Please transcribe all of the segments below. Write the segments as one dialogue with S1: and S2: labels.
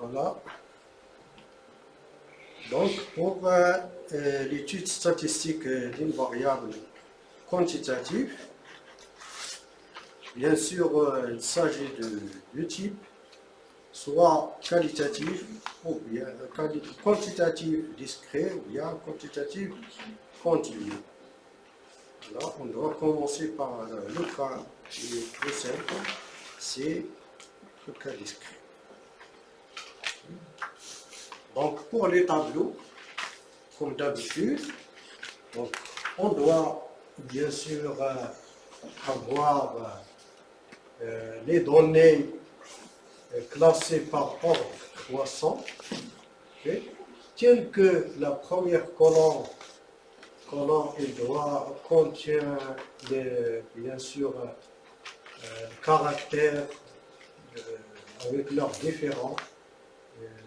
S1: Voilà. Donc, pour l'étude statistique d'une variable quantitative, bien sûr, il s'agit de deux types, soit qualitatif ou bien quantitatif discret ou bien quantitatif continu. Là, on doit commencer par le cas le plus simple, c'est le cas discret. Donc, pour les tableaux, comme d'habitude, on doit bien sûr avoir les données classées par ordre croissant, okay, telles que la première colonne il contient bien sûr caractères avec leurs différents.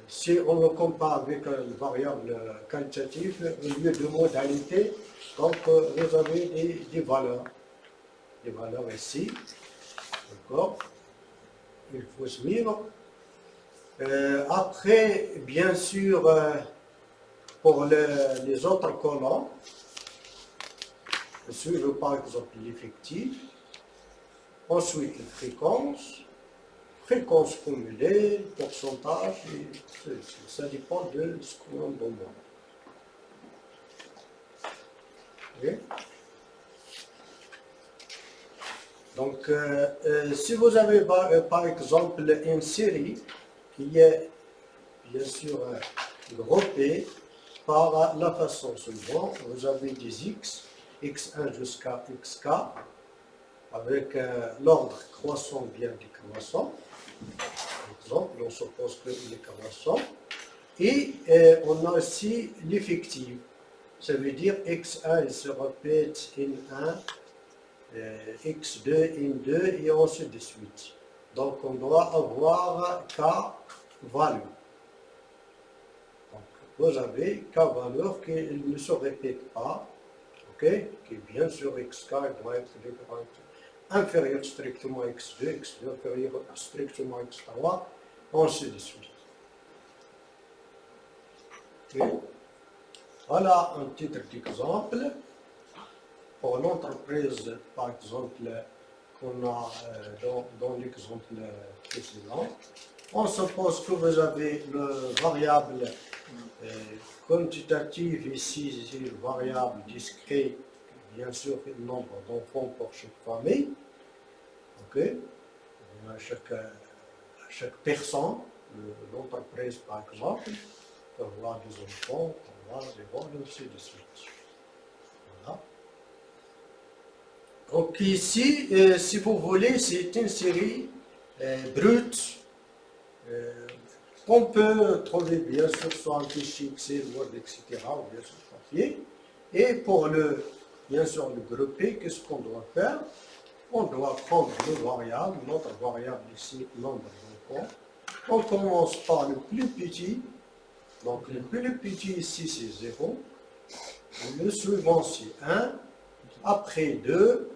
S1: Si on le compare avec une variable qualitative, au lieu de modalité, donc vous avez des valeurs ici, d'accord? Il faut suivre. Après, bien sûr, pour les autres colonnes, suivre par exemple l'effectif, ensuite la fréquence cumulée, pourcentage, et ça dépend de ce qu'on demande. Okay. Donc, si vous avez par exemple une série qui est bien sûr groupée par la façon suivante, vous avez des x, x1 jusqu'à xk, avec l'ordre croissant bien décroissant. Par exemple, on suppose qu'il est croissant. Et on a aussi l'effectif. Ça veut dire x1 il se répète in 1, x2 in 2 et ainsi de suite. Donc on doit avoir k valeur. Donc vous avez k valeur qui ne se répète pas, okay, qui bien sûr xk doit être inférieur strictement à x2, x2 inférieur strictement à x3, ainsi de suite. Okay. Voilà un titre d'exemple. Pour l'entreprise, par exemple, qu'on a dans l'exemple précédent, on suppose que vous avez le variable quantitative ici, c'est une variable discrète, bien sûr, le nombre d'enfants pour chaque famille. Okay. À chaque personne, l'entreprise par exemple, peut avoir des enfants, peut avoir des vols, et ainsi de suite. Voilà. Donc ici, si vous voulez, c'est une série brute qu'on peut trouver bien sûr sur un fichier Excel, Word, etc. ou bien sur papier. Et pour bien sûr le grouper, qu'est-ce qu'on doit faire? On doit prendre notre variable ici, nombre d'enfants. On commence par le plus petit. Donc le plus petit ici c'est 0. Le suivant c'est 1. Après 2,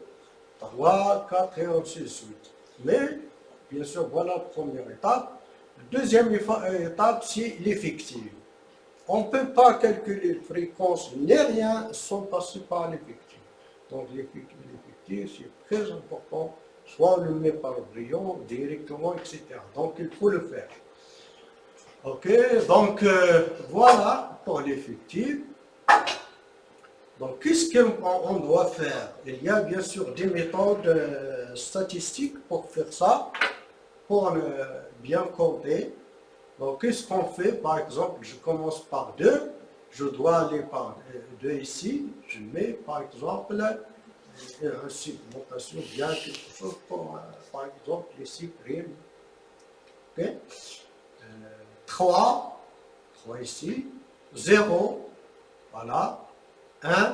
S1: 3, 4 et ainsi de suite. Mais, bien sûr, voilà la première étape. La deuxième étape, c'est l'effectif. On ne peut pas calculer la fréquence ni rien sans passer par l'effectif. Donc l'effectif, c'est très important. Soit on le met par le brillant, directement, etc. Donc il faut le faire. Ok, donc voilà pour l'effectif. Donc, qu'est-ce qu'on doit faire? Il y a bien sûr des méthodes statistiques pour faire ça, pour bien compter. Donc, qu'est-ce qu'on fait? Par exemple, je commence par 2, je dois aller par 2 ici, je mets par exemple un segmentation bien quelque chose pour, par exemple, ici, prime. Okay. 3 ici, 0, voilà. 1,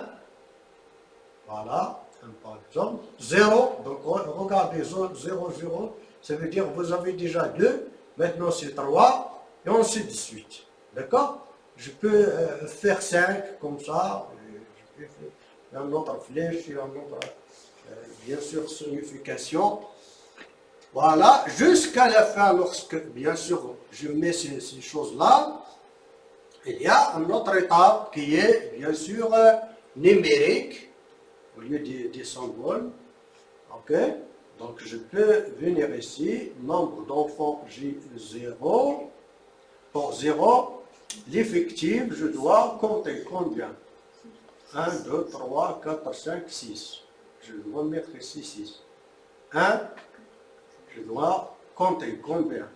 S1: voilà, par exemple, 0, donc regardez, 0, 0, ça veut dire que vous avez déjà 2, maintenant c'est 3, et ainsi de suite, d'accord? Je peux faire 5 comme ça, je peux faire un autre flèche, et un autre, bien sûr, signification, Voilà, jusqu'à la fin, lorsque, bien sûr, je mets ces choses-là, il y a une autre étape qui est, bien sûr, numérique, au lieu des symboles. OK? Donc, je peux venir ici, nombre d'enfants J0. Pour 0, l'effectif, je dois compter combien? 1, 2, 3, 4, 5, 6. Je dois mettre ici 6. 1, je dois compter combien?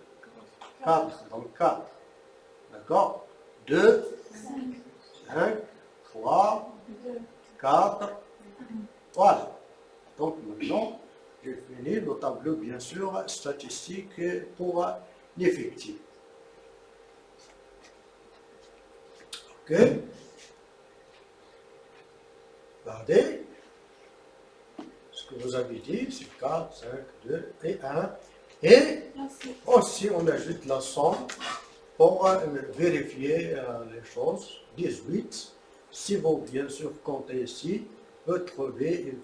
S1: 4, donc 4. D'accord? 2, 5, 3, 4. Voilà. Donc maintenant, j'ai fini le tableau, bien sûr, statistique pour l'effectif. OK? Regardez. Ce que vous avez dit, c'est 4, 5, 2 et 1. Et aussi, on ajoute la somme pour vérifier les choses. 18. Si vous, bien sûr, comptez ici, il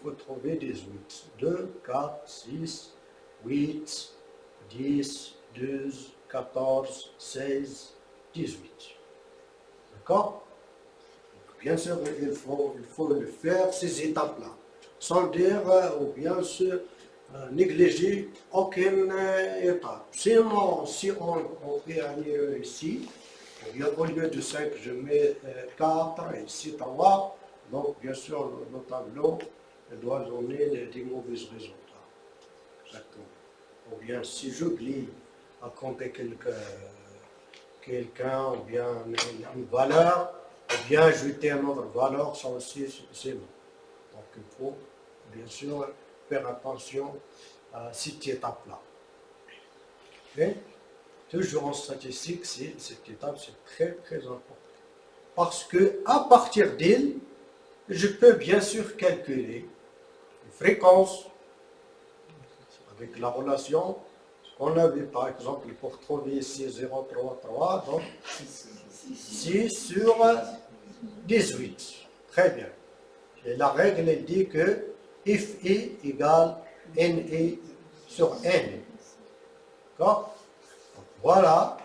S1: faut trouver 18. 2, 4, 6, 8, 10, 12, 14, 16, 18. D'accord? Bien sûr, il faut le faire, ces étapes-là, sans dire ou bien se négliger aucune étape. Sinon, si on fait aller ici, ou bien au lieu de 5, je mets 4, et ici 3, donc bien sûr, le tableau doit donner des mauvais résultats. Exactement. Ou bien si j'oublie à compter quelqu'un, ou bien une valeur, ou bien ajouter une autre valeur, ça aussi c'est bon. Donc il faut bien sûr faire attention à cette étape-là. Okay? Toujours en statistique, cette étape c'est très très important. Parce que à partir d'elle, je peux bien sûr calculer une fréquence avec la relation qu'on avait par exemple pour trouver ici 0,33, donc 6 sur 18. Très bien. Et la règle elle dit que FI égale NI sur N. D'accord? Voilà.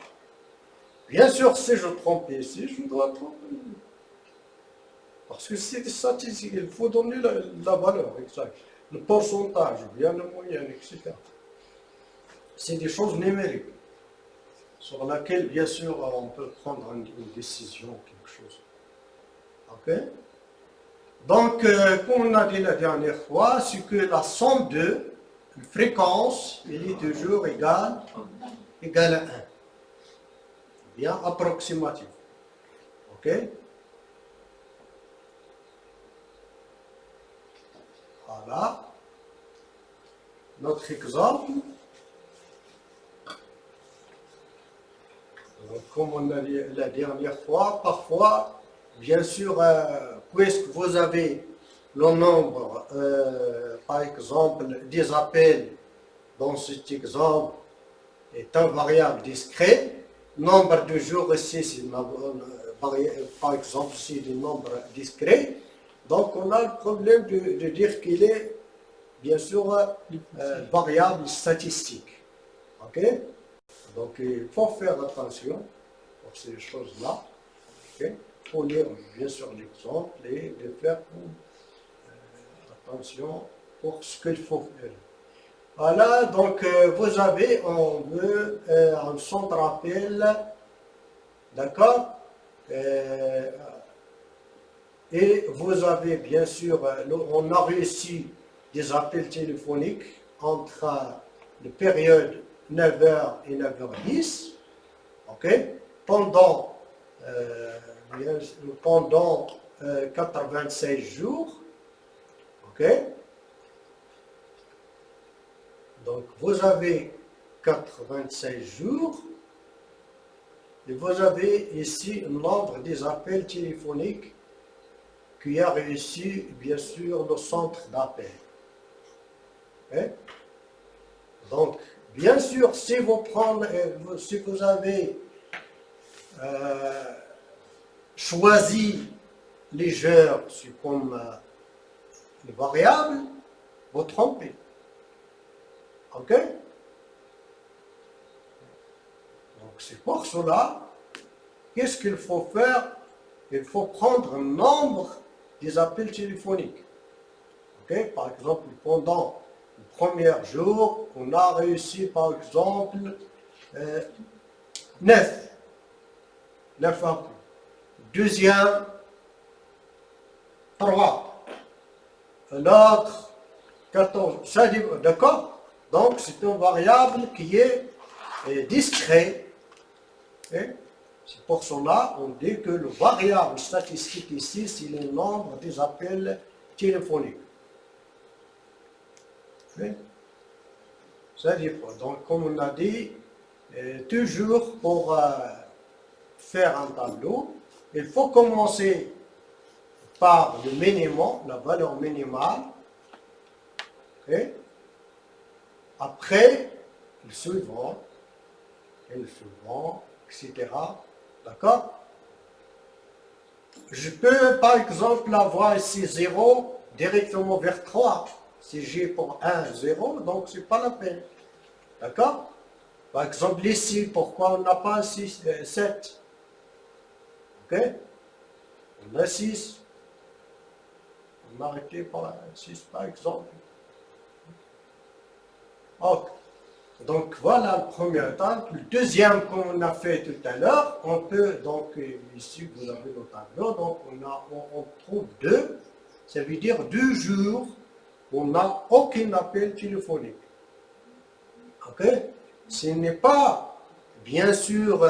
S1: Bien sûr, si je trompe ici, je dois tromper. Parce que c'est des statistiques, il faut donner la valeur exacte. Le pourcentage, bien le moyen, etc. C'est des choses numériques sur lesquelles, bien sûr, on peut prendre une décision, quelque chose. OK? Donc, comme on a dit la dernière fois, c'est que la somme de fréquence, elle est toujours égale à 1. Bien approximatif. OK? Voilà. Notre exemple. Donc, comme on a dit la dernière fois, parfois, bien sûr, puisque vous avez le nombre, par exemple, des appels dans cet exemple est un variable discret, nombre de jours ici, c'est par exemple, c'est du nombre discret, donc on a le problème de dire qu'il est, bien sûr, variable statistique. OK? Donc il faut faire attention pour ces choses-là. Okay? Il faut lire bien sûr l'exemple et faire attention pour ce qu'il faut faire. Voilà, donc vous avez, on veut un centre appel, d'accord? Et vous avez bien sûr, on a réussi des appels téléphoniques entre les périodes 9h et 9h10, ok? Pendant 96 jours, ok? Donc vous avez 96 jours et vous avez ici le nombre des appels téléphoniques qui a réussi, bien sûr, le centre d'appel. Okay? Donc, bien sûr, si vous avez choisi les heures comme les variables, vous trompez. OK? c'est pour cela, qu'est-ce qu'il faut faire? Il faut prendre un nombre des appels téléphoniques. Okay? Par exemple, pendant le premier jour, on a réussi, par exemple, 9 appels. Deuxième, 3. L'autre, 14. Ça dit, d'accord? Donc, c'est une variable qui est discrète. Okay? C'est pour cela qu'on dit que le variable statistique ici, c'est le nombre des appels téléphoniques. Okay? Ça dépend. Donc, comme on a dit, toujours pour faire un tableau, il faut commencer par le minimum, la valeur minimale. Okay? Après, le suivant, etc. D'accord? Je peux, par exemple, avoir ici 0 directement vers 3. Si j'ai pour 1, 0, donc ce n'est pas la peine. D'accord? Par exemple, ici, pourquoi on n'a pas 6, 7? Ok? On a 6. On a arrêté par 6, par exemple. Ok. Donc voilà le premier temps. Le deuxième, comme on a fait tout à l'heure, on peut, donc ici vous avez le tableau, donc on trouve 2, ça veut dire 2 jours où on n'a aucun appel téléphonique. Ok? Ce n'est pas, bien sûr,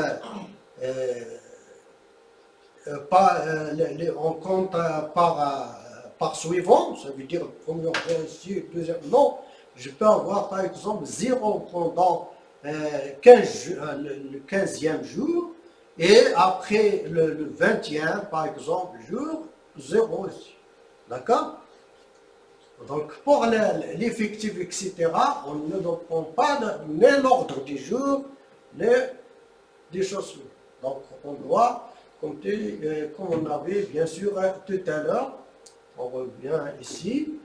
S1: on compte par suivant, ça veut dire première ici, deuxième, non. Je peux avoir par exemple 0 pendant le 15e jour et après le 20e par exemple jour, 0 aussi. D'accord? Donc pour l'effectif, etc., on ne prend pas ni l'ordre du jour, ni des choses. Donc on doit compter comme on avait bien sûr tout à l'heure. On revient ici.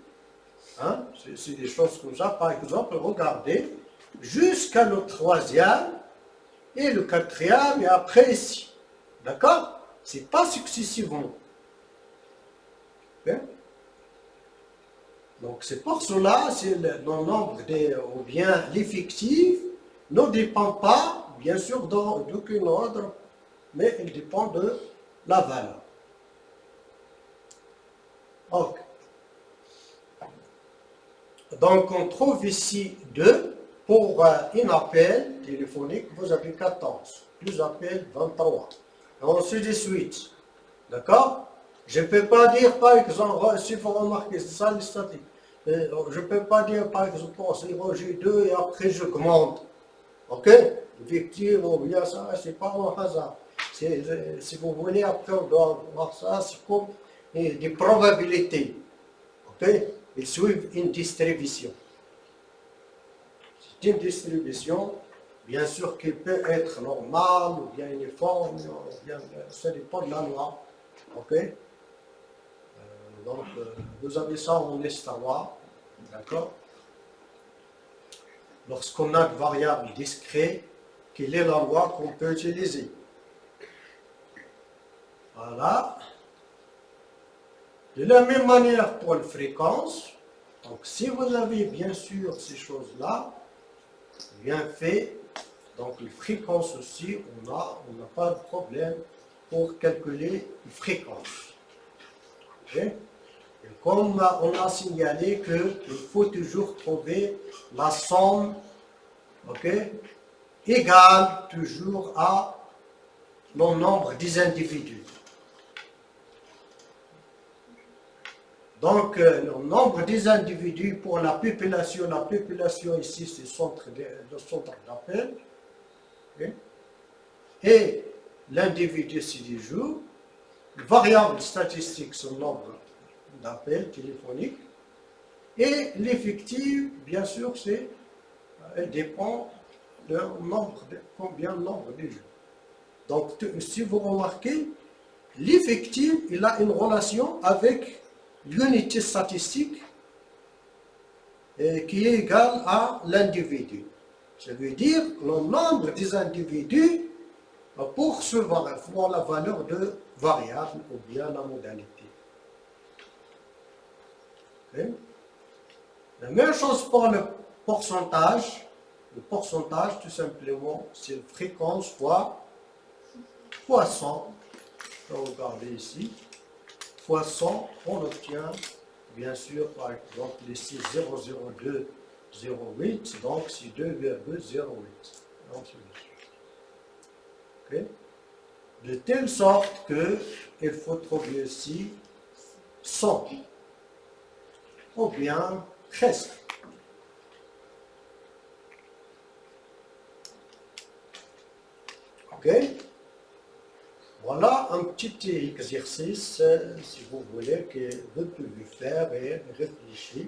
S1: Hein? C'est des choses comme ça. Par exemple, regardez, jusqu'à le 3e et le 4e et après ici. D'accord? C'est pas successivement. Okay? Donc c'est pour cela, c'est le nombre ou bien l'effectif ne dépend pas, bien sûr, d'aucun ordre, mais il dépend de la valeur. Ok. Donc, on trouve ici 2. Pour un appel téléphonique, vous avez 14. Plus appel, 23. Et ensuite de suite. D'accord? Je ne peux pas dire, par exemple, si vous remarquez, c'est ça les statistiques. Je ne peux pas dire, par exemple, j'ai 2 et après je augmente. Ok? Effectivement, ou bien ça, c'est pas un hasard. Si vous voulez, après, on doit voir ça, c'est comme des probabilités. Ok? Ils suivent une distribution. C'est une distribution, bien sûr, qui peut être normale, ou bien uniforme, ou bien, ça dépend de la loi. Ok? Donc, vous avez ça en Estawa, d'accord? Lorsqu'on a de variables discrètes, quelle est la loi qu'on peut utiliser? Voilà. De la même manière pour la fréquence, donc si vous avez bien sûr ces choses-là, bien fait, donc les fréquences aussi, on n'a pas de problème pour calculer les fréquences. Okay? Et comme on a signalé qu'il faut toujours trouver la somme, okay, égale toujours à le nombre des individus. Donc, le nombre des individus pour la population ici, c'est le centre d'appel. Okay? Et l'individu, c'est des jours. Variable statistique, c'est le nombre d'appels téléphoniques. Et l'effectif, bien sûr, elle dépend du nombre, combien le nombre de jours. Donc, si vous remarquez, l'effectif, il a une relation avec l'unité statistique qui est égale à l'individu. Ça veut dire que le nombre des individus pour la valeur de variable ou bien la modalité. Okay. La même chose pour le pourcentage. Le pourcentage, tout simplement, c'est fréquence fois 100. Regardez ici. Fois 100, on obtient, bien sûr, par exemple, ici 0,0208, donc c'est 2,08. Okay. De telle sorte qu'il faut trouver ici 100, ou bien presque. Ok? Voilà un petit exercice, si vous voulez, que vous pouvez faire et réfléchir.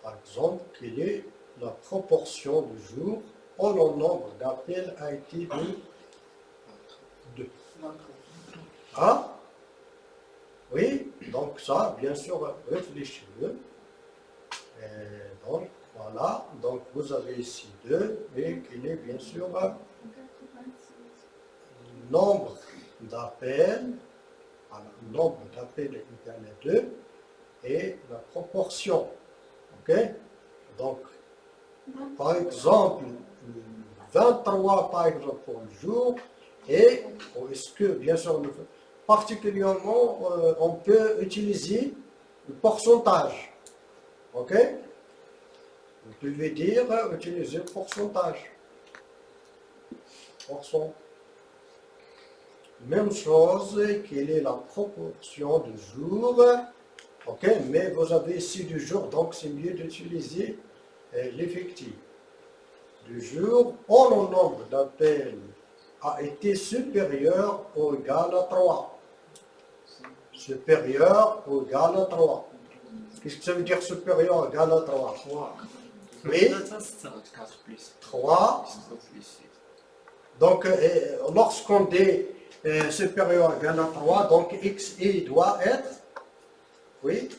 S1: Par exemple, quelle est la proportion de jours où le nombre d'appels a été de 2. Hein? Oui, donc ça, bien sûr, réfléchissez. Donc, voilà, donc vous avez ici 2, et qu'il est bien sûr nombre d'appels, voilà, nombre d'appels est égal à 2, et la proportion. Ok? Donc, par exemple, 23 par exemple pour le jour, et est-ce que, bien sûr, particulièrement, on peut utiliser le pourcentage. Ok? Vous pouvez dire, utiliser le pourcentage. Même chose, quelle est la proportion de jours. Ok, mais vous avez ici du jour, donc c'est mieux d'utiliser l'effectif. Du jour, où le nombre d'appels a été supérieur ou égal à 3. Supérieur ou égal à 3. Qu'est-ce que ça veut dire supérieur ou égal à 3? 3. Oui. 3. Donc, lorsqu'on dit supérieur ou égal à 3, donc xi doit être, oui,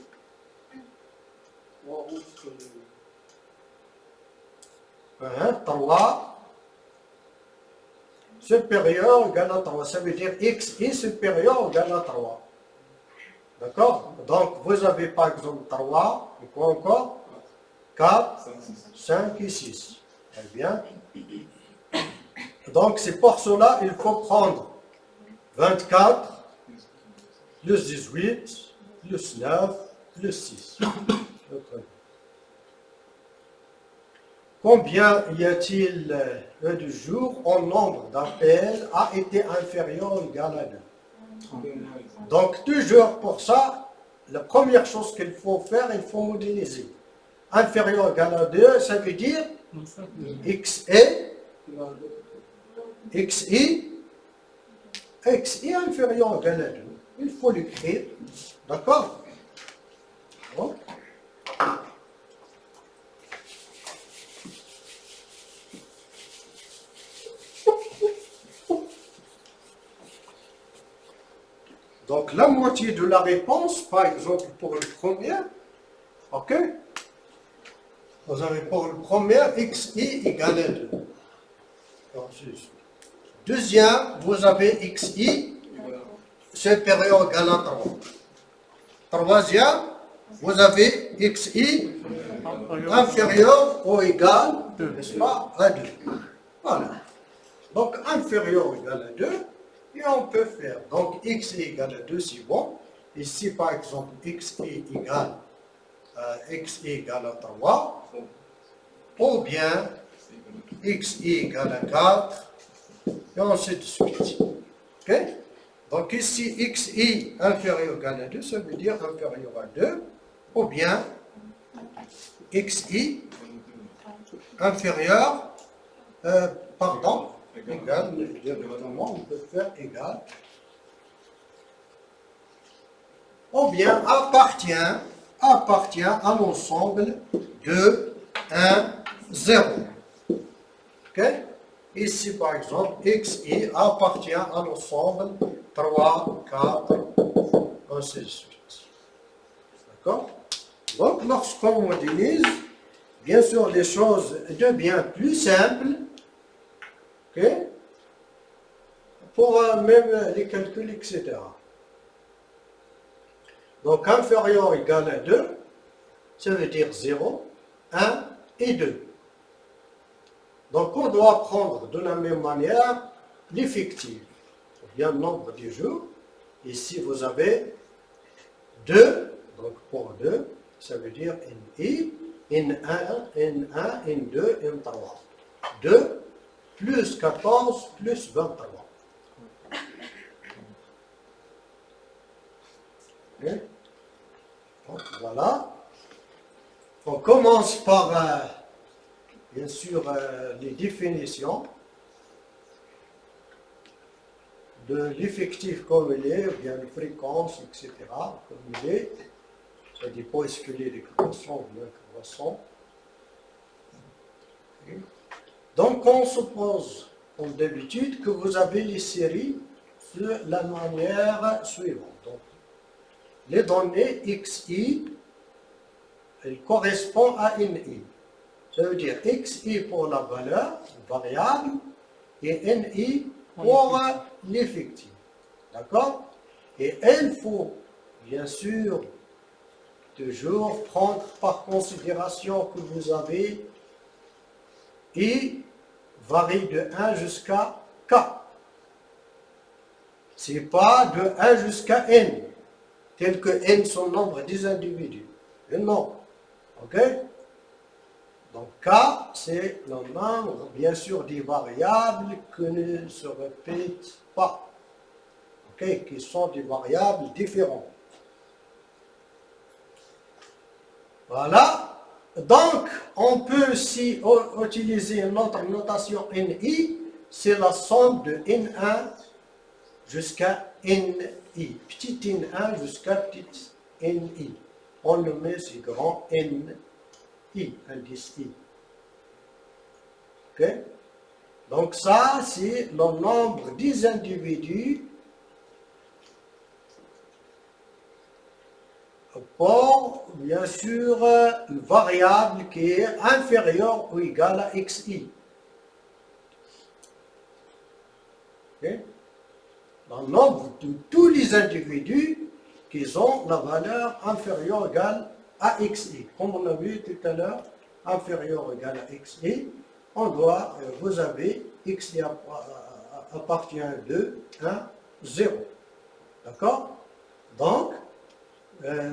S1: 3 supérieur ou égal à 3. Ça veut dire xi supérieur ou égal à 3. D'accord? Donc, vous avez par exemple 3, et quoi encore? 4, 5 et 6. Très bien. Donc, c'est pour cela qu'il faut prendre 24, plus 18, plus 9, plus 6. Combien y a-t-il de jours où le nombre d'appels a été inférieur ou égal à 2? Donc, toujours pour ça, la première chose qu'il faut faire, il faut modéliser. Inférieur ou égal à 2, ça veut dire xi inférieur ou égal à 2. Il faut l'écrire. D'accord? Bon. Donc, la moitié de la réponse, par exemple, pour le premier, ok? Vous avez pour le premier, xi égale à 2. Deuxième, vous avez xi supérieur ou égal à 3. Troisième, vous avez xi inférieur ou égal, n'est-ce pas, à 2. Voilà. Donc, inférieur ou égal à 2, et on peut faire. Donc, xi égale à 2, c'est bon. Ici, par exemple, xi égale à 3, ou bien xi égale à 4, et ainsi de suite. Ok? Donc, ici, xi inférieur ou égal à 2, ça veut dire inférieur à 2, ou bien xi inférieur, égal, directement, on peut faire égal, ou bien appartient à l'ensemble de 1, 0. Ok? Ici, par exemple, xi appartient à l'ensemble 3, 4, ainsi de suite. D'accord? Donc, lorsqu'on modélise, bien sûr, les choses deviennent plus simples Ok? Pour même les calculs, etc. Donc, inférieur ou égal à 2, ça veut dire 0, 1 et 2. Donc, on doit prendre de la même manière l'effectif, ou bien le nombre de jours. Ici, vous avez 2, donc pour 2, ça veut dire N1, N1, N1, N2, N3. 2 plus 14 plus 23. Okay. Donc, voilà. On commence par, bien sûr, les définitions de l'effectif cumulé, ou bien de fréquence, etc. Cumulé, ça dépend est-ce qu'il y a des croissants ou bien croissants. Okay. Donc, on suppose, comme d'habitude, que vous avez les séries de la manière suivante. Donc, les données XI, elles correspondent à NI. Ça veut dire XI pour la valeur variable et NI pour l'effectif. D'accord? Et il faut, bien sûr, toujours prendre par considération que vous avez I varie de 1 jusqu'à K. Ce n'est pas de 1 jusqu'à N, tel que N sont le nombre des individus. Et non. OK? Donc K, c'est le nombre, bien sûr, des variables qui ne se répètent pas. OK? Qui sont des variables différentes. Voilà. Donc, on peut aussi utiliser notre notation NI, c'est la somme de N1 jusqu'à NI. Petit N1 jusqu'à petit NI. On le met sur grand NI, indice I. OK? Donc ça, c'est le nombre des individus pour, bien sûr, une variable qui est inférieure ou égale à xi. Okay? Le nombre de tous les individus qui ont la valeur inférieure ou égale à xi. Comme on a vu tout à l'heure, inférieure ou égale à xi, on doit, vous avez xi appartient à 2, 1, 0. D'accord? Donc,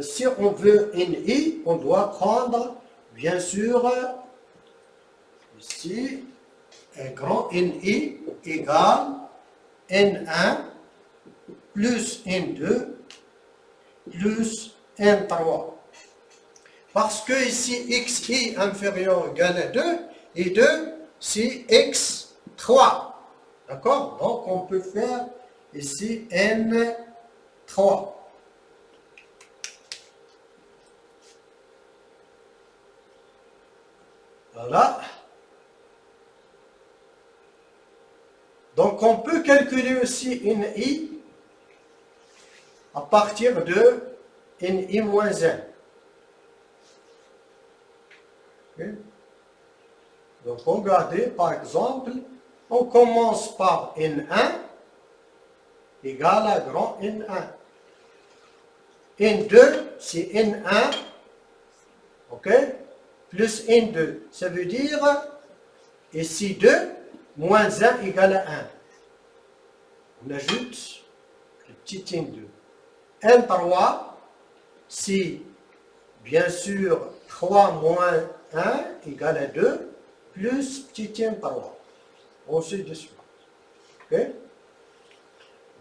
S1: si on veut NI, on doit prendre, bien sûr, ici, un grand NI égale N1 plus N2 plus N3. Parce que ici, XI inférieur ou égal à 2, et 2, c'est X3. D'accord? Donc, on peut faire ici N3. Voilà. Donc, on peut calculer aussi NI à partir de NI moins 1. Okay. Donc, regardez, par exemple, on commence par N1 égale à grand N1. N2, c'est N1, ok, plus N2. Ça veut dire, ici 2, moins 1 égale à 1. On ajoute le petit N2. N3, c'est bien sûr 3 moins 1 égale à 2, plus petit N3. Ensuite de suite. Okay?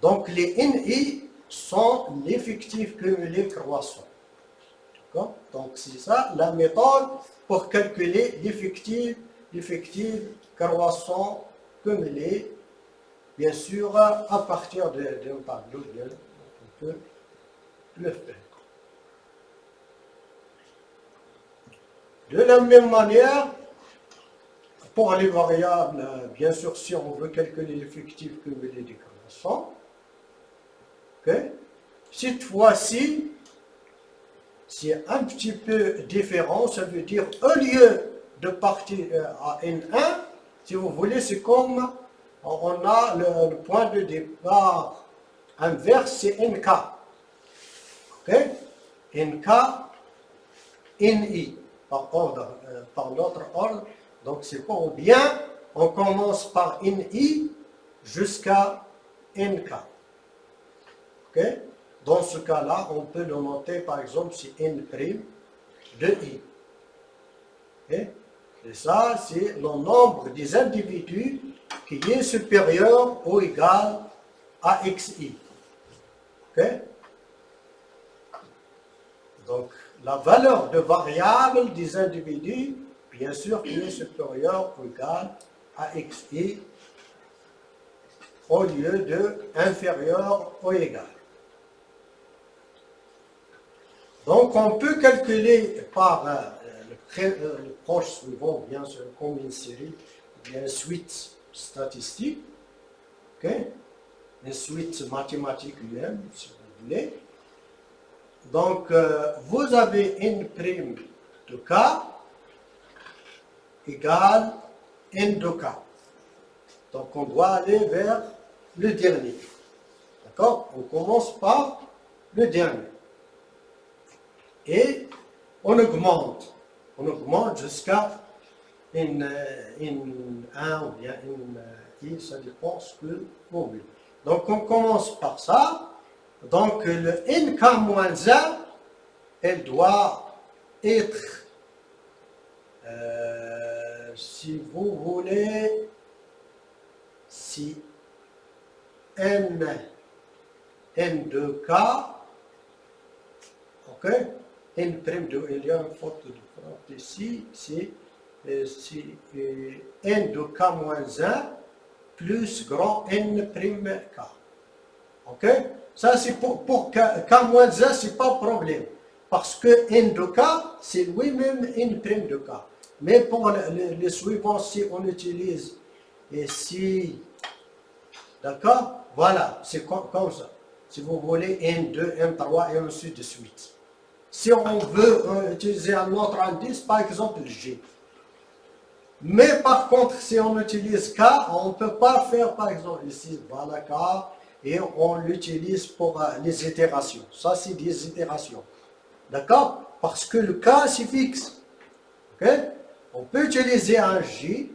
S1: Donc les NI sont l'effectif cumulé croissant. Donc c'est ça la méthode pour calculer l'effectif croissant cumulé, bien sûr à partir d'un tableau, on peut le faire. De la même manière, pour les variables, bien sûr, si on veut calculer l'effectif cumulé des croissants, okay, cette fois-ci, c'est un petit peu différent. Ça veut dire, au lieu de partir à N1, si vous voulez, c'est comme on a le point de départ inverse, c'est NK. Ok? NK, NI, par ordre, par notre ordre. Donc c'est quoi? Ou bien on commence par NI jusqu'à NK. Ok? Dans ce cas-là, on peut le noter par exemple c'est N' de I. Okay? Et ça, c'est le nombre des individus qui est supérieur ou égal à xi. Okay? Donc, la valeur de variable des individus, bien sûr, qui est supérieure ou égale à xi au lieu de inférieur ou égal. Donc, on peut calculer par le proche suivant, bien sûr, comme une série, bien une suite statistique, okay? Une suite mathématique même, si vous voulez. Donc, vous avez n' de k égale n de k. Donc, on doit aller vers le dernier. D'accord? On commence par le dernier. Et on augmente jusqu'à une 1 ou bien une i, ça dépend ce que vous voulez. Donc on commence par ça. Donc le nk-1, elle doit être, si vous voulez, si n de k, ok, n', il y a une faute de frappe ici, c'est n de k-1 plus grand n' k. Ok? Ça, c'est pour k-1, c'est pas problème. Parce que n de k, c'est lui-même n' de k. Mais pour les suivants, si on utilise ici, d'accord? Voilà, c'est comme ça. Si vous voulez n2, n3 et ainsi de suite. Si on veut utiliser un autre indice, par exemple G. Mais par contre, si on utilise K, on ne peut pas faire par exemple ici, voilà K, et on l'utilise pour les itérations. Ça, c'est des itérations. D'accord? Parce que le K, c'est fixe. Okay? On peut utiliser un J.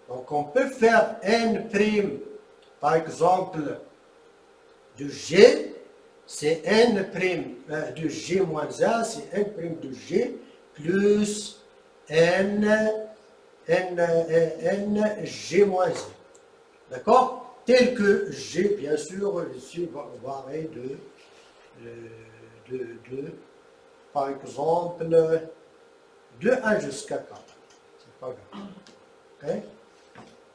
S1: Donc, on peut faire N', par exemple, de G. C'est N' de G moins 1, c'est N' de G plus N G moins 1. D'accord? Tel que G, bien sûr, ici va varier par exemple, de 1 jusqu'à 4. C'est pas grave. Okay?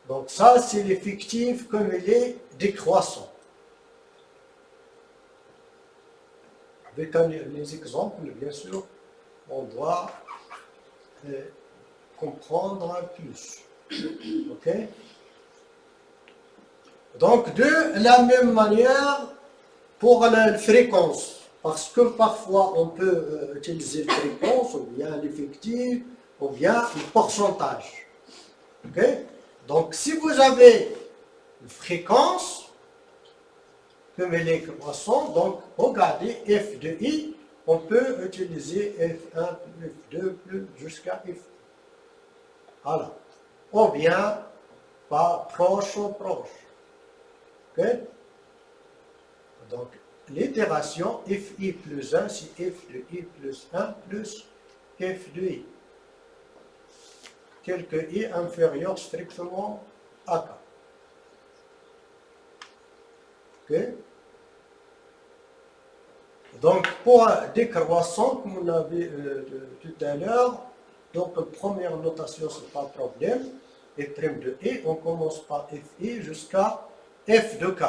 S1: Donc ça, c'est l'effectif cumulé décroissant. Avec les exemples, bien sûr, on doit comprendre plus. Ok? Donc, de la même manière, pour la fréquence, parce que parfois on peut utiliser la fréquence, ou bien l'effectif, ou bien le pourcentage. Ok? Donc, si vous avez une fréquence, cumulée croissant, donc regardez f de i, on peut utiliser f1 plus f2 plus jusqu'à f. Voilà. Ou bien par proche ou proche. Ok? Donc, l'itération fi plus 1, c'est f de i plus 1 plus f de i. Tel que i inférieur strictement à k. Ok? Donc, pour décroissant, comme on a vu tout à l'heure, donc première notation, ce n'est pas un problème. F' de i, on commence par fi jusqu'à f de k.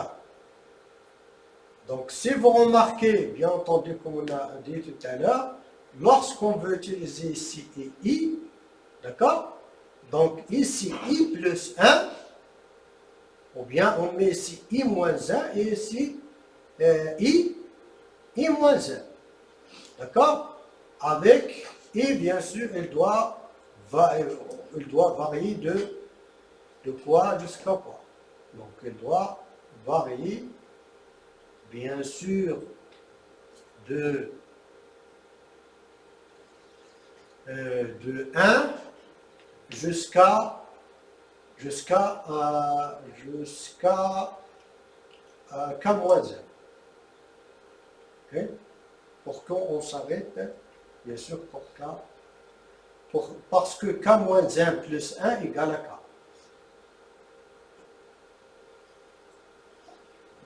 S1: Donc, si vous remarquez, bien entendu, comme on a dit tout à l'heure, lorsqu'on veut utiliser ici i, d'accord? Donc, ici i plus 1, ou bien on met ici i moins 1, et ici i moins 1. D'accord? Avec i, bien sûr, il doit varier de quoi jusqu'à quoi? Donc, elle doit varier, bien sûr, de 1 jusqu'à K-1. Okay? Pour qu'on s'arrête, bien sûr, parce que K-1 plus 1 égale à K.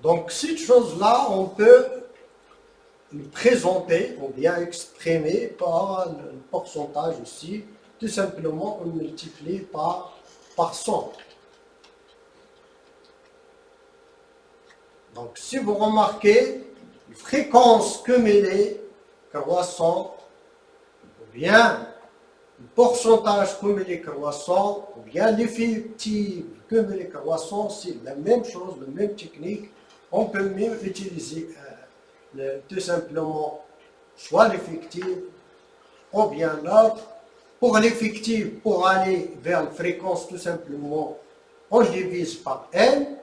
S1: Donc, cette chose-là, on peut le présenter ou bien exprimer par le pourcentage ici. Tout simplement, on multiplie par 100. Donc, si vous remarquez, une fréquence cumulée croissant, ou bien le pourcentage cumulé croissant, ou bien l'effectif cumulé croissant, c'est la même chose, la même technique. On peut même utiliser tout simplement soit l'effectif ou bien l'autre. Pour l'effectif, pour aller vers la fréquence, tout simplement, on divise par n.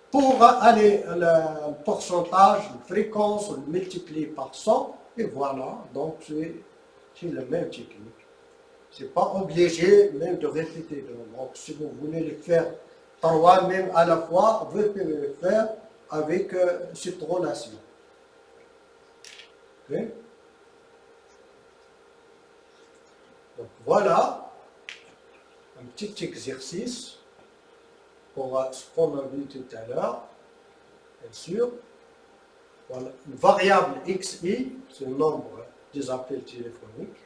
S1: Pour aller le pourcentage, la fréquence, on le multiplie par 100. Et voilà, donc c'est la même technique. Ce n'est pas obligé même de répéter. Donc si vous voulez le faire 3 même à la fois, vous pouvez le faire avec cette relation. Okay? Donc voilà un petit exercice pour ce qu'on a vu tout à l'heure, bien sûr. Voilà. Une variable xi, c'est le nombre des appels téléphoniques.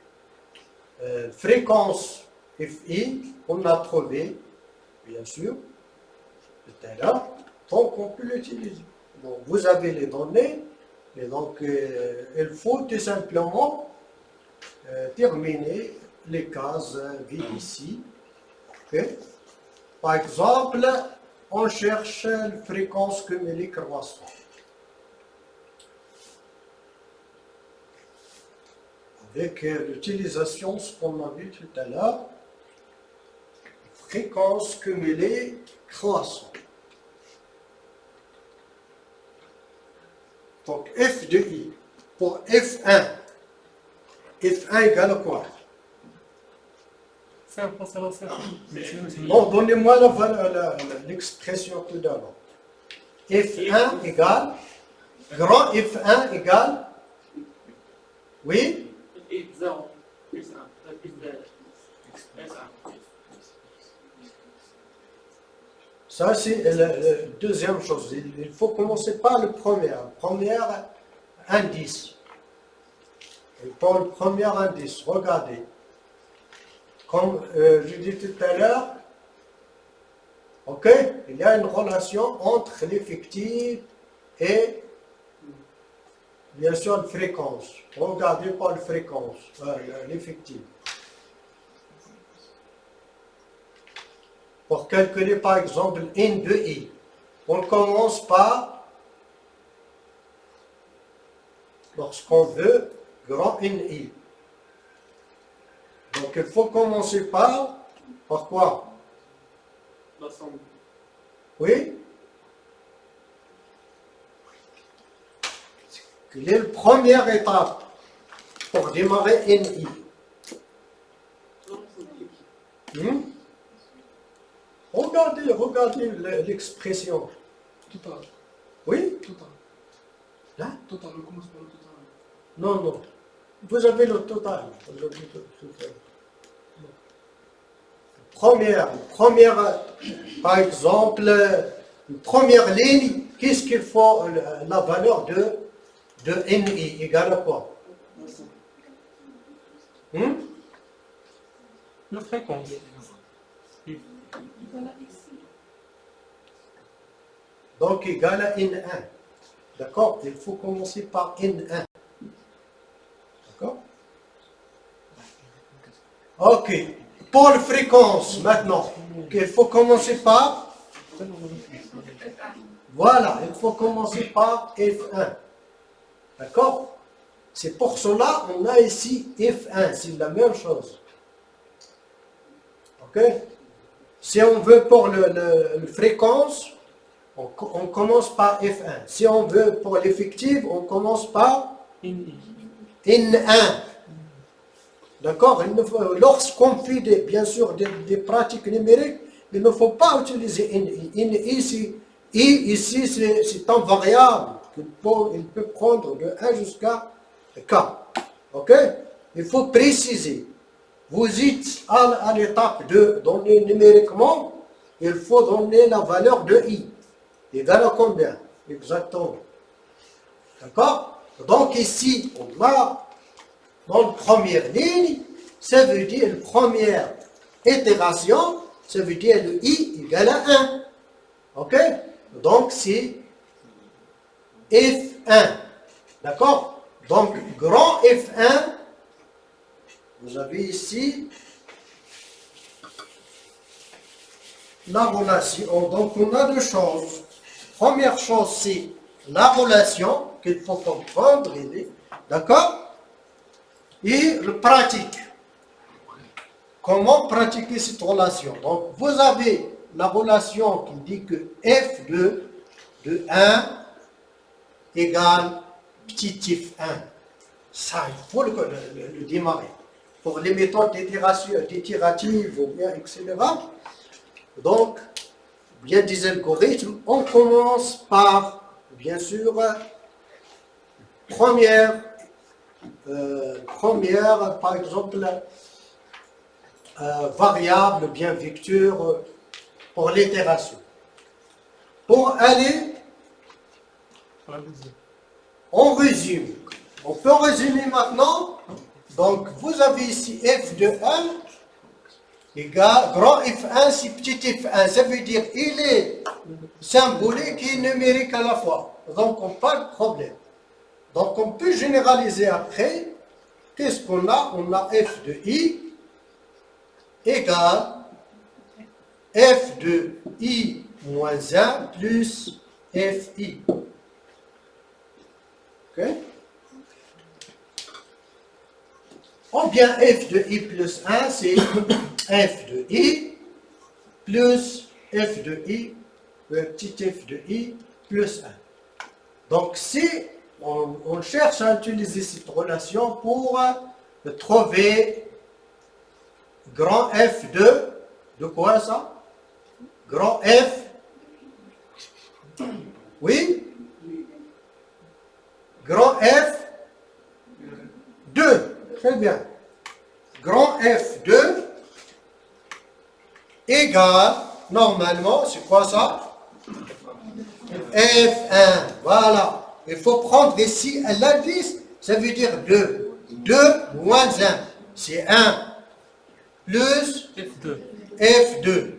S1: Fréquence fi, on a trouvé, bien sûr, tout à l'heure, donc on peut l'utiliser. Donc vous avez les données, et donc il faut tout simplement terminer les cases vides ici. Okay? Par exemple, on cherche la fréquence cumulée croissante. Avec l'utilisation, ce qu'on a vu tout à l'heure, fréquence cumulée croissante. Donc f de i pour f1. f1 égale à quoi? Bon, donnez-moi l'expression tout d'abord. f1 égale, grand f1 égale, oui? Ça, c'est la deuxième chose. Il faut commencer par le premier indice. Et pour le premier indice, regardez. Comme je dis tout à l'heure, ok, il y a une relation entre l'effectif et, bien sûr, la fréquence. Regardez par la fréquence, l'effectif. Pour calculer, par exemple, n de i, on commence par, lorsqu'on veut, grand NI. Donc, il faut commencer par quoi?
S2: La somme.
S1: Oui? Quelle est la première étape pour démarrer NI? Regardez l'expression.
S2: Total.
S1: Oui?
S2: Total.
S1: Là?
S2: Total, on commence par le total.
S1: Non. Vous avez le total. Première, par exemple, une première ligne, qu'est-ce qu'il faut, la valeur de NI égale à quoi?
S3: La fréquence.
S1: Donc, égal à N1. D'accord? Il faut commencer par N1. D'accord? Ok. Pour la fréquence, maintenant, il faut commencer par... Voilà, il faut commencer par F1. D'accord? C'est pour cela qu'on a ici F1. C'est la même chose. Ok? Si on veut pour la fréquence, on commence par F1. Si on veut pour l'effectif, on commence par N1. D'accord? Lorsqu'on fait bien sûr des pratiques numériques, il ne faut pas utiliser NI. NI, ici, c'est un variable. Il peut prendre de 1 jusqu'à K. Ok? Il faut préciser. Vous êtes à l'étape de donner numériquement, il faut donner la valeur de I. Égale à combien? Exactement. D'accord? Donc ici, on a dans la première ligne, ça veut dire la première itération, ça veut dire le I égale à 1. Ok? Donc c'est F1. D'accord? Donc grand F1, vous avez ici la relation. Donc on a deux choses. Première chose, c'est la relation qu'il faut comprendre. D'accord? Et le pratique. Comment pratiquer cette relation? Donc, vous avez la relation qui dit que F2 de 1 égale petit f1. Ça, il faut le démarrer. Pour les méthodes d'itératives ou bien, etc. Donc, bien des algorithmes, on commence par, bien sûr, première, par exemple, variable, bien vecteur pour l'itération. Pour aller, on résume. On peut résumer maintenant. Donc, vous avez ici f de 1 égale grand F1, c'est petit f1. Ça veut dire il est symbolique et numérique à la fois. Donc, on n'a pas de problème. Donc, on peut généraliser après. Qu'est-ce qu'on a? On a f de i égale f de i moins 1 plus fi. OK? Ou bien f de i plus 1, c'est f de i plus f de i, petit f de i plus 1. Donc, si on cherche à utiliser cette relation pour trouver grand F de quoi ça? Grand F, oui? Grand F 2, très bien. Grand F2 égale, normalement, c'est quoi ça? F1, voilà. Il faut prendre ici l'indice, ça veut dire 2. 2 moins 1, c'est 1. Plus
S2: F2.
S1: F2.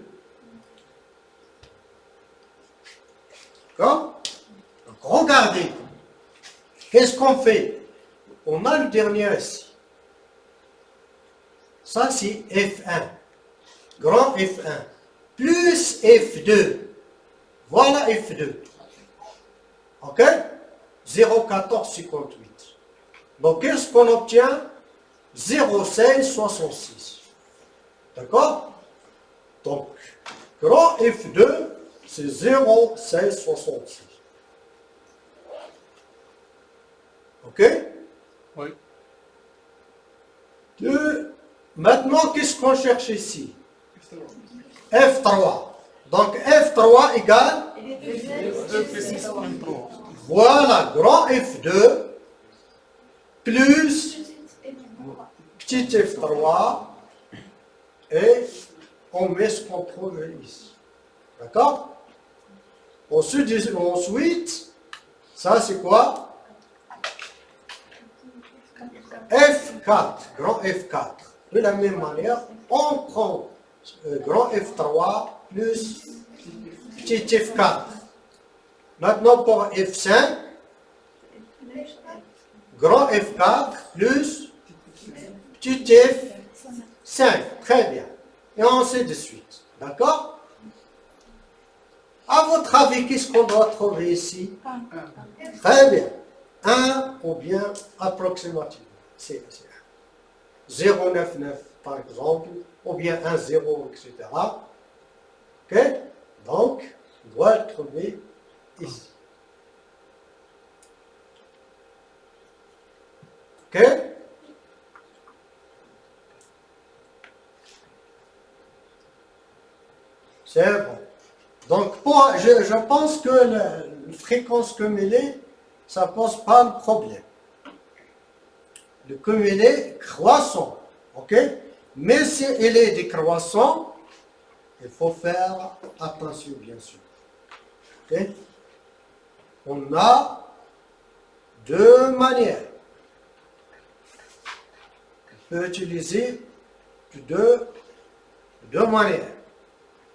S1: D'accord? Donc, regardez. Qu'est-ce qu'on fait? On a le dernier ici. Ça, c'est F1. Grand F1. Plus F2. Voilà F2. OK? 0,1458. Donc, qu'est-ce qu'on obtient? 0,1666. D'accord? Donc, grand F2, c'est 0,1666. OK?
S2: Oui.
S1: Maintenant, qu'est-ce qu'on cherche ici? F3. Donc, F3 égale? Voilà, grand F2 plus petit f3 et on met ce qu'on trouve ici. D'accord? Ensuite, ça c'est quoi? F4, grand F4. De la même manière, on prend grand F3 plus petit f4. Maintenant pour F5, grand F4 plus petit f5. Très bien. Et ainsi de suite. D'accord? À votre avis, qu'est-ce qu'on doit trouver ici? Très bien. 1 ou bien approximativement. C'est 0,99 par exemple, ou bien 1,0, etc. OK? Donc, on doit trouver ici. Ok? C'est bon. Donc, je pense que la fréquence cumulée, ça ne pose pas le problème. Le cumulé croissant, ok? Mais si il est décroissant, il faut faire attention, bien sûr. Ok? On a deux manières. On peut utiliser deux manières.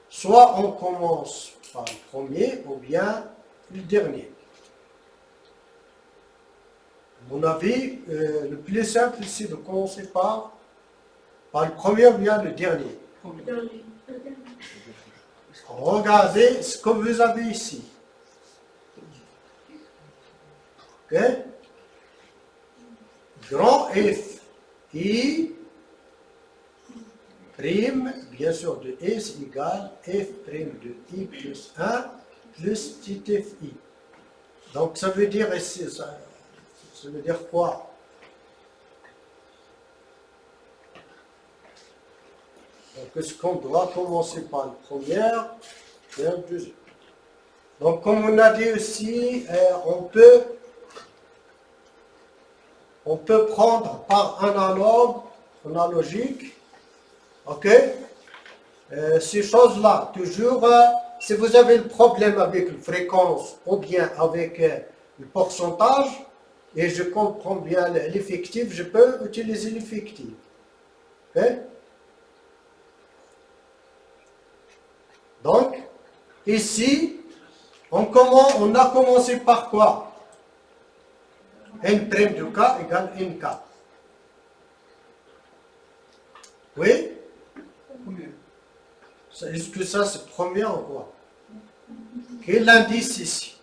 S1: Soit on commence par le premier ou bien le dernier. À mon avis, le plus simple, c'est de commencer par le premier ou bien le dernier. Regardez ce que vous avez ici. Ok? Grand F, I, prime, bien sûr, de S égale F prime de I plus 1 plus petit FI. Donc, ça veut dire ici, ça veut dire quoi? Donc, est-ce qu'on doit commencer par le premier et le deuxième? Donc, comme on a dit aussi, on peut prendre par analogique, ok? Ces choses-là, toujours, si vous avez le problème avec la fréquence ou bien avec le pourcentage, et je comprends bien l'effectif, je peux utiliser l'effectif. Ok? Donc, ici, on a commencé par quoi? N' de K égale NK. Oui? Est-ce que ça c'est premier ou quoi? Quel est l'indice ici?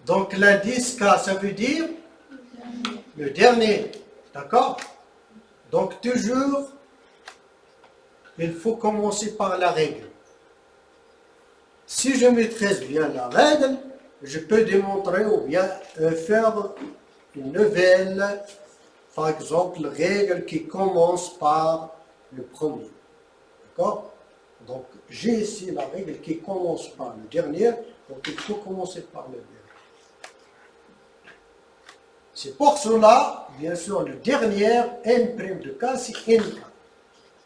S1: Donc l'indice K, ça veut dire le dernier. D'accord? Donc toujours, il faut commencer par la règle. Si je maîtrise bien la règle, je peux démontrer ou bien faire une nouvelle, par exemple, règle qui commence par le premier. D'accord? Donc, j'ai ici la règle qui commence par le dernier, donc il faut commencer par le dernier. C'est pour cela, bien sûr, le dernier, N' de K, c'est NK.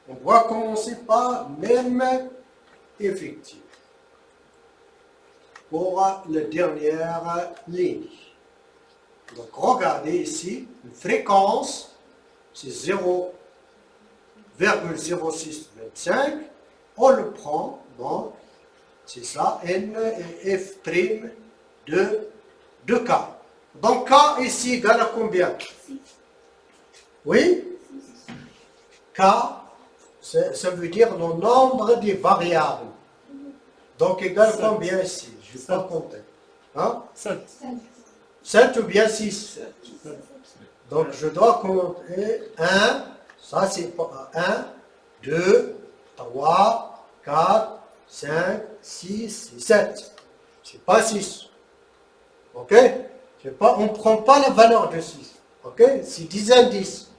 S1: On doit commencer par même effectif pour la dernière ligne. Donc, regardez ici, une fréquence, c'est 0,0625. On le prend, donc, c'est ça, N et F' de K. Donc, K ici égale à combien? Oui? K, ça veut dire le nombre des variables. Donc, égal à combien ici? Je ne vais pas compter. Hein? 7 ou bien 6? Donc, je dois compter 1, ça c'est 1, 2, 3, 4, 5, 6 et 7. C'est pas 6. Ok? On ne prend pas la valeur de 6. Ok? C'est 10 indices.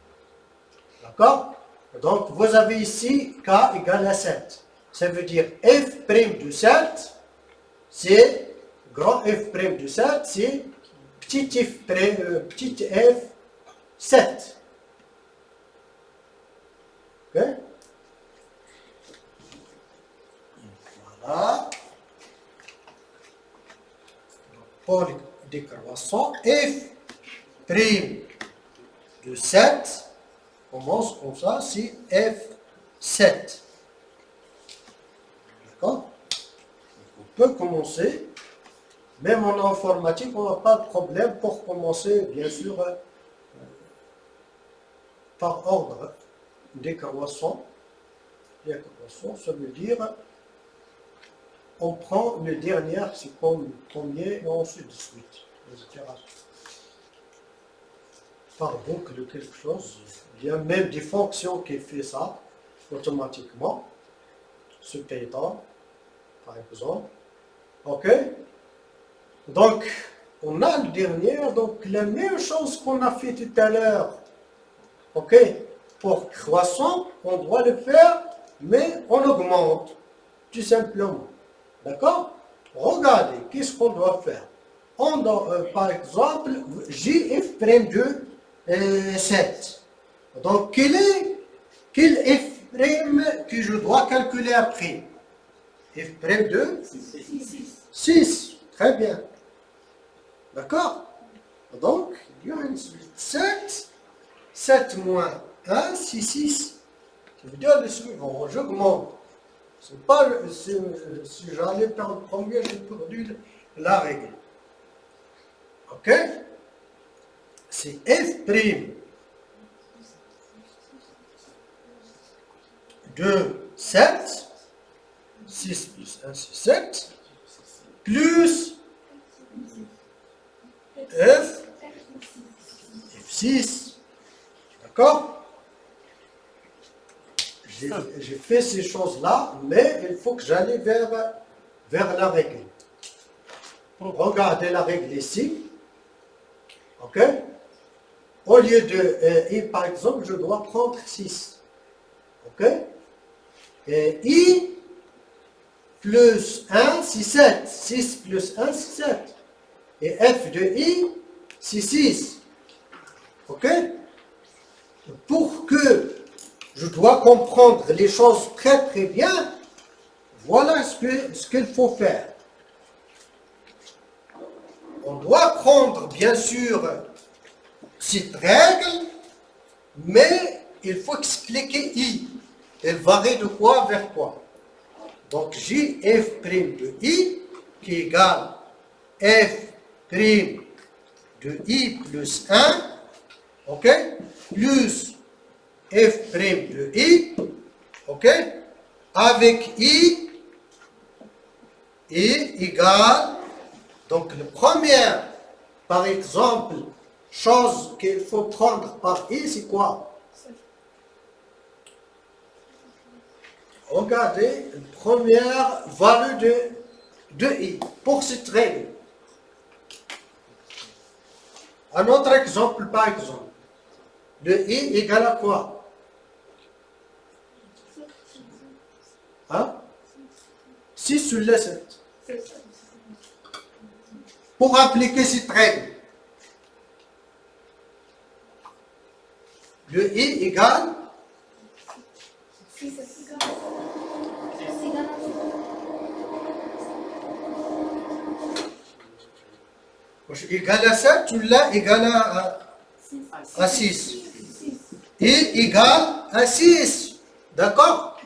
S1: D'accord? Donc, vous avez ici K égale à 7. Ça veut dire F' de 7, c'est grand F' de 7, c'est petit f 7. Ok? Voilà. Pour le décroissant, F' de 7 commence comme ça, c'est F7. D'accord? On peut commencer. Même en informatique, on n'a pas de problème pour commencer, bien sûr, par ordre décroissant. Décroissant, ça veut dire on prend le dernier, c'est comme le premier, et ensuite de suite, etc. Par boucle ou quelque chose. Il y a même des fonctions qui font ça automatiquement. Ce Python, par exemple. Ok? Donc, on a le dernier, donc la même chose qu'on a fait tout à l'heure. Ok? Pour croissant, on doit le faire, mais on augmente, tout simplement. D'accord? Regardez, qu'est-ce qu'on doit faire? On doit, par exemple, JF' de 7. Donc, quel F' que je dois calculer après? F' de 6. Très bien. D'accord? Donc, il y a une suite. 7 moins 1, 6. Ça veut dire le suivant. J'augmente. C'est pas, si j'allais faire le premier, j'ai perdu la règle. Ok? C'est F' de 7. 6 plus 1, c'est 7. Plus F6. D'accord? J'ai fait ces choses-là, mais il faut que j'aille vers la règle. Regardez la règle ici. OK? Au lieu de I, par exemple, je dois prendre 6. OK? Et I plus 1, c'est 7. 6 plus 1, c'est 7. Et F de I, c'est 6. OK? Pour que je dois comprendre les choses très très bien, voilà ce qu'il faut faire. On doit prendre bien sûr cette règle, mais il faut expliquer I. Elle varie de quoi vers quoi. Donc JF' de I qui égale F' de I plus 1, ok, plus F' de I, ok, avec I égale, donc le premier, par exemple, chose qu'il faut prendre par I, c'est quoi? Regardez, la première valeur de I, pour cette règle. Un autre exemple, par exemple. Le I égale à quoi? Hein? 6 sur le 7. Pour appliquer cette règle, le I égale égal à 7, tu l'as égal à 6. I égale à 6. D'accord?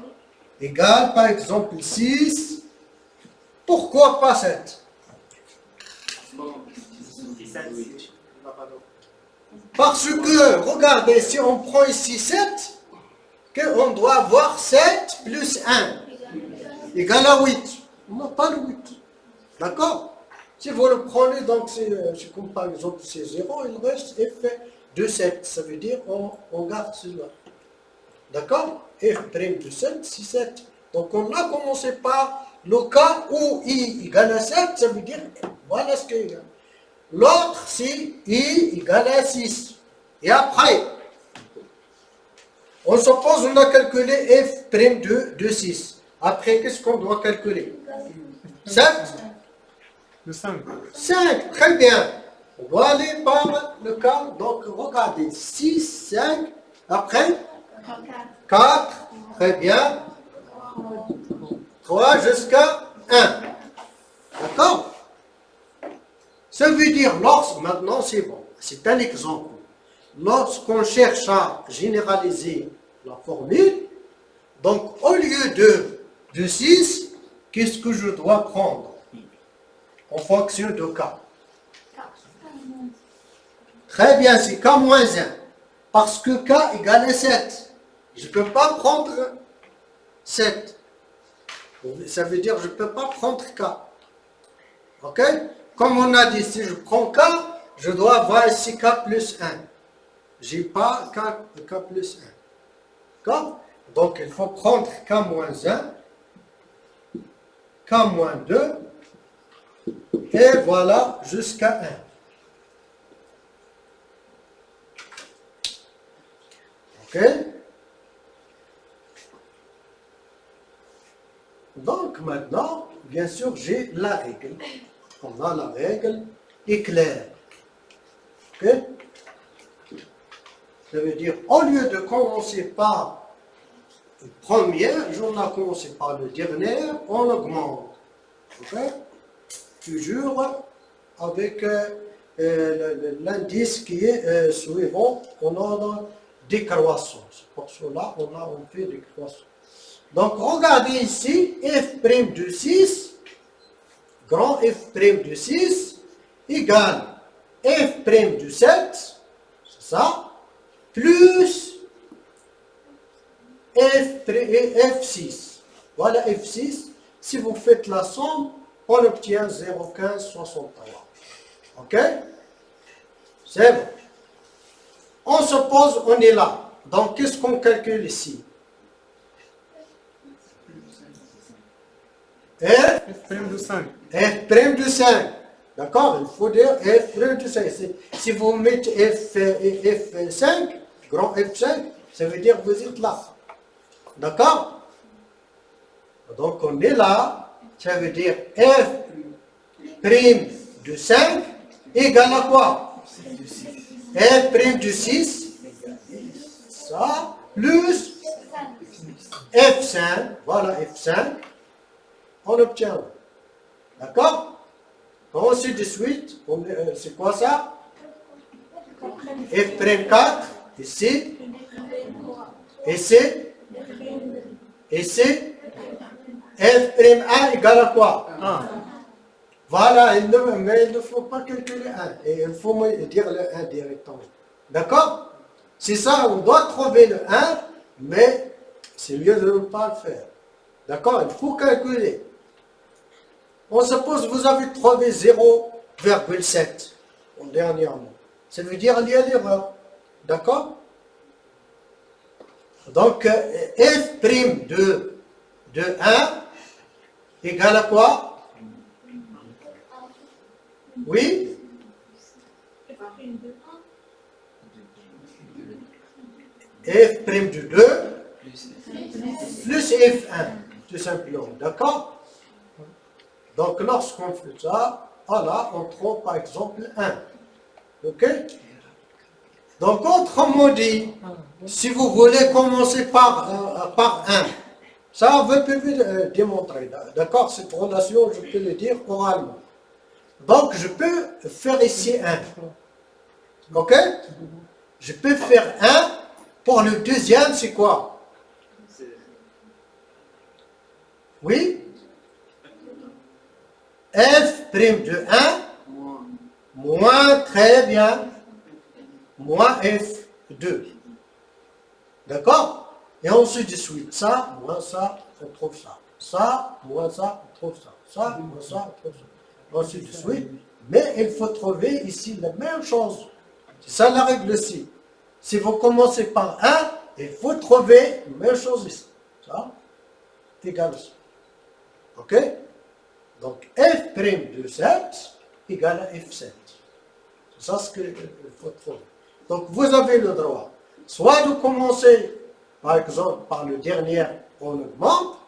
S1: Égal, par exemple, 6. Pourquoi pas 7? Parce que, regardez, si on prend ici 7, qu'on doit avoir 7 plus 1 égale à 8. On n'a pas le 8. D'accord? Si vous le prenez, donc c'est comme par exemple c'est 0, il reste F de 7. Ça veut dire on garde cela. D'accord? F' de 7, c'est 7. Donc on a commencé par le cas où I égale à 7, ça veut dire voilà ce qu'il y a. L'autre, c'est I égale à 6. Et après, on suppose qu'on a calculé F' de 6. Après, qu'est-ce qu'on doit calculer? 7?
S2: Le 5.
S1: 5, très bien. On doit aller par le cas. Donc, regardez. 6, 5. Après? 4. Très bien. 3 jusqu'à 1. D'accord? Ça veut dire, maintenant c'est bon. C'est un exemple. Lorsqu'on cherche à généraliser la formule, donc au lieu de 6, qu'est-ce que je dois prendre en fonction de K? Très bien, c'est K moins 1. Parce que K égale à 7. Je ne peux pas prendre 7. Ça veut dire que je ne peux pas prendre K. Ok? Comme on a dit, si je prends K, je dois avoir ici K plus 1. Je n'ai pas K plus 1. D'accord? Donc, il faut prendre K moins 1, K moins 2, Et voilà jusqu'à 1. Ok? Donc maintenant, bien sûr, j'ai la règle. On a la règle éclair. Ok? Ça veut dire, au lieu de commencer par le premier, on a commencé par le dernier, on augmente. Ok? Toujours avec l'indice qui est suivant en ordre décroissance. Pour cela, on fait décroissance. Donc, regardez ici, f' de 6, grand f' de 6, égale f' de 7, c'est ça, plus F6. Voilà F6. Si vous faites la somme, on obtient 0,1563. Ok? C'est bon. On se pose, on est là. Donc, qu'est-ce qu'on calcule ici?
S2: F' de 5.
S1: F' de 5. D'accord? Il faut dire F' de 5. Si vous mettez F5, grand F5, ça veut dire que vous êtes là. D'accord? Donc on est là, ça veut dire f' de 5 égale à quoi? F' de 6, ça, plus F5, voilà F5, on obtient. D'accord? Ensuite de suite, c'est quoi ça? F'4, ici, et c'est F'1 égale à quoi?
S2: 1.
S1: Voilà, mais il ne faut pas calculer 1. Et il faut me dire le 1 directement. D'accord? C'est ça, on doit trouver le 1, mais c'est mieux de ne pas le faire. D'accord? Il faut calculer. On suppose que vous avez trouvé 0,7 en dernièrement. Ça veut dire qu'il y a l'erreur. D'accord? Donc, f' de 1 égale à quoi? Oui? F' de 2 plus F1, tout simplement. D'accord? Donc, lorsqu'on fait ça, voilà, on trouve par exemple 1. Ok? Donc, autrement dit, si vous voulez commencer par 1, ça, vous pouvez démontrer. D'accord? Cette relation, je peux le dire oralement. Donc, je peux faire ici 1. Ok? Je peux faire 1. Pour le deuxième, c'est quoi? Oui? F' de 1 moins, très bien, moins F2. D'accord? Et ensuite de suite, ça, moins ça, on trouve ça. Ça, moins ça, on trouve ça. Ça, moins ça, on trouve ça. Ensuite de suite. Mais il faut trouver ici la même chose. C'est ça la règle ici. Si vous commencez par 1, il faut trouver la même chose ici. Ça, c'est égal à ça. Ok? Donc, f' de 7 égale à f7. C'est ça ce qu'il faut trouver. Donc, vous avez le droit, soit de commencer, par exemple, par le dernier, on augmente,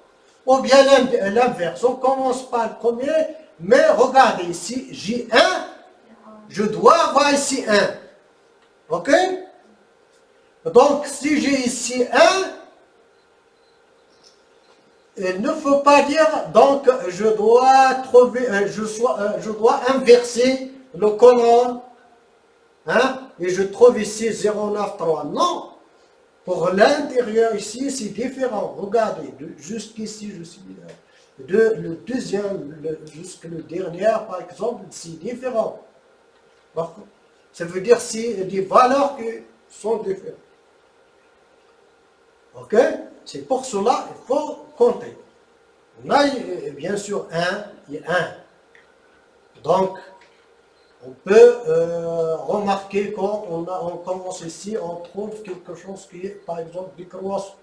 S1: ou bien l'inverse. On commence par le premier, mais regardez ici, j'ai 1, je dois avoir ici 1. Ok? Donc, si j'ai ici 1, il ne faut pas dire, donc, je dois trouver, je dois inverser le colonne, hein, et je trouve ici 0,93. Non, pour l'intérieur ici, c'est différent. Regardez, jusqu'ici, je suis le deuxième jusqu'au dernier, par exemple, c'est différent. Ça veut dire c'est des valeurs qui sont différentes. Ok? C'est pour cela qu'il faut compter. On a bien sûr 1 et 1. Donc, on peut remarquer quand on commence ici, on trouve quelque chose qui est, par exemple, décroissant.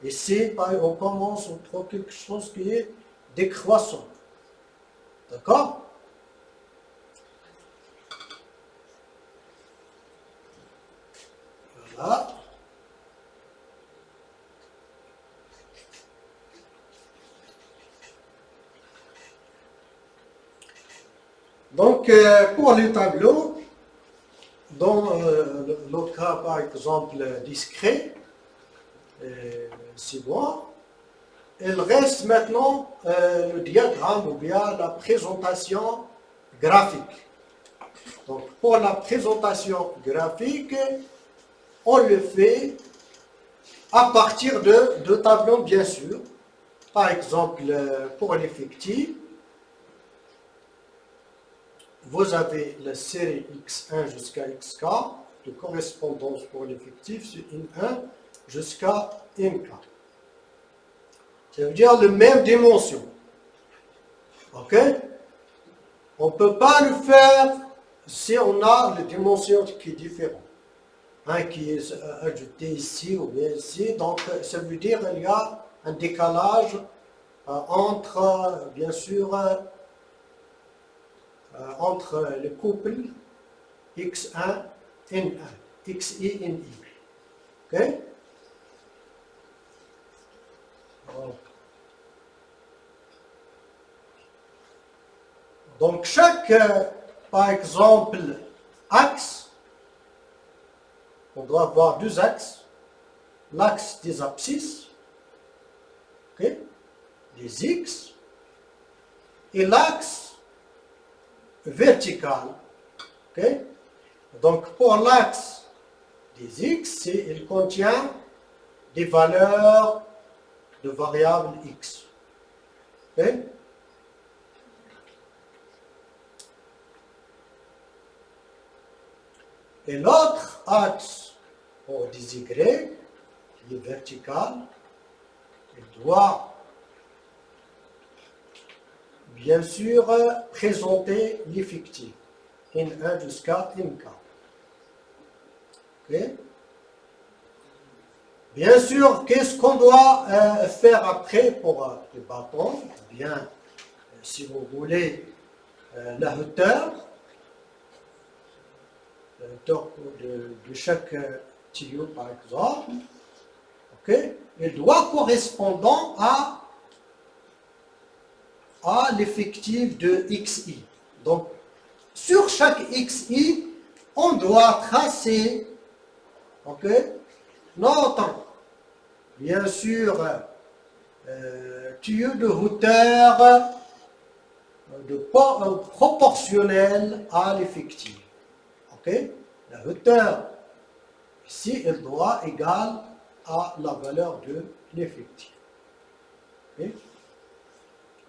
S1: Ici, on commence, on trouve quelque chose qui est décroissant. D'accord? Donc, pour le tableau, dans le cas par exemple discret, 6 mois, il reste maintenant le diagramme ou bien la présentation graphique. Donc, pour la présentation graphique, on le fait à partir de tableaux, bien sûr. Par exemple, pour l'effectif, vous avez la série X1 jusqu'à XK, de correspondance pour l'effectif, c'est N1 jusqu'à NK. Ça veut dire la même dimension. OK? On ne peut pas le faire si on a une dimension qui est différente. Qui est ajouté ici ou bien ici. Donc, ça veut dire qu'il y a un décalage entre, bien sûr, entre le couple X1, N1, XI, NI. OK? Donc, chaque, par exemple, axe, on doit avoir 2 axes. L'axe des abscisses, okay, des X, et l'axe vertical. Okay. Donc, pour l'axe des X, il contient des valeurs de variables X. Okay. Et l'autre axe pour des Y, qui est vertical, il doit bien sûr présenter l'effectif, N1 jusqu'à NK. Okay. Bien sûr, qu'est-ce qu'on doit faire après pour le bâton? Bien, si vous voulez, la hauteur de chaque tuyau, par exemple, okay, il doit correspondre à l'effectif de XI. Donc, sur chaque XI, on doit tracer, notre, bien sûr, tuyau de hauteur proportionnel à l'effectif. La hauteur, ici, elle doit égale à la valeur de l'effectif.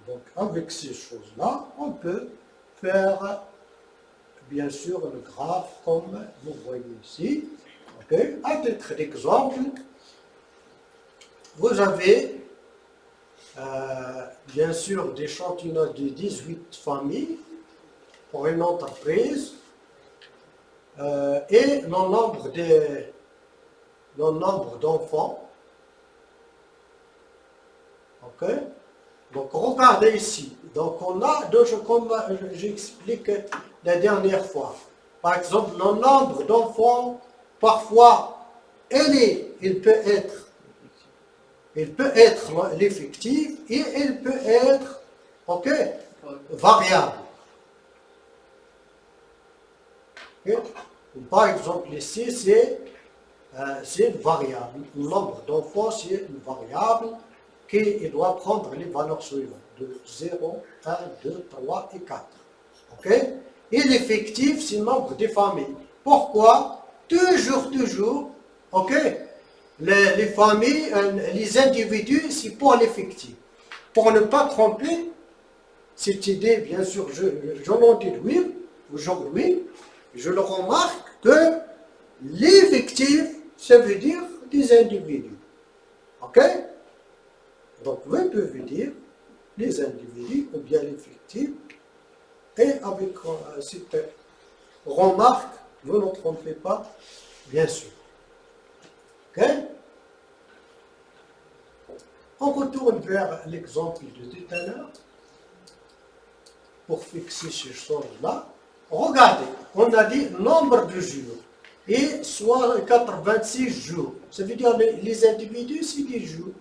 S1: Donc, avec ces choses-là, on peut faire, bien sûr, le graphe comme vous voyez ici. À titre d'exemple, vous avez, bien sûr, des échantillons de 18 familles pour une entreprise. Et le nombre d'enfants. Donc, regardez ici. Donc, on a deux choses comme j'explique la dernière fois. Par exemple, le nombre d'enfants, parfois, il peut être l'effectif et il peut être, variable. Par exemple, ici, c'est une variable. Le nombre d'enfants, c'est une variable qui doit prendre les valeurs suivantes, de 0, 1, 2, 3 et 4. Et l'effectif, c'est le nombre des familles. Pourquoi? Toujours, les familles, les individus, c'est pour l'effectif. Pour ne pas tromper, cette idée, bien sûr, je l'en déduis aujourd'hui. Je le remarque que l'effectif, ça veut dire des individus. Donc, vous pouvez dire les individus ou bien l'effectif. Et avec cette remarque, vous ne trompez pas, bien sûr. On retourne vers l'exemple de tout à l'heure pour fixer ces choses-là. Regardez, on a dit nombre de jours, et soit 86 jours. Ça veut dire les individus, c'est des jours.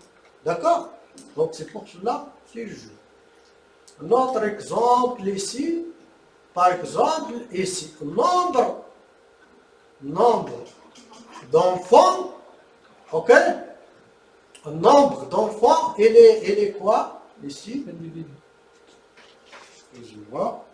S1: D'accord? Donc c'est pour cela, c'est jours. Notre exemple ici, Par exemple, ici, nombre d'enfants, ok? Un nombre d'enfants, il est quoi ici? Excusez-moi.